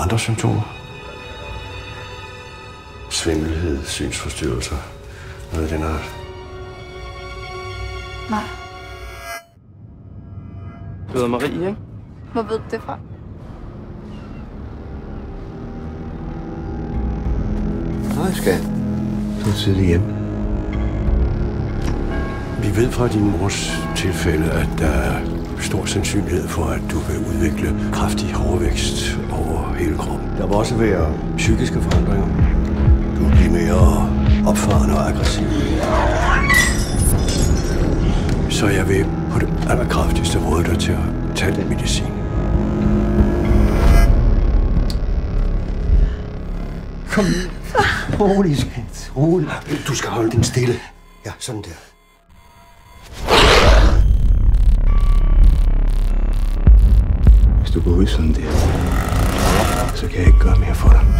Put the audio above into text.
andre symptomer? Svimmelhed, synsforstyrrelser, noget af den art? Nej. Du hedder Marie, ikke? Hvor ved du det fra? Nej, skat. Du er tidlig hjemme. Vi ved fra din mors tilfælde, at der er stor sandsynlighed for, at du vil udvikle kraftig hårvækst over hele kroppen. Der vil også være psykiske forandringer. Du vil blive mere opfarende og aggressiv. Så jeg vil på det allerkraftigste råde dig til at tage den medicin. Kom. Rolig, skat. Rolig. Du skal holde den stille. Ja, sådan der. Hvis du går ud sådan der, så kan jeg ikke gøre mere for dig.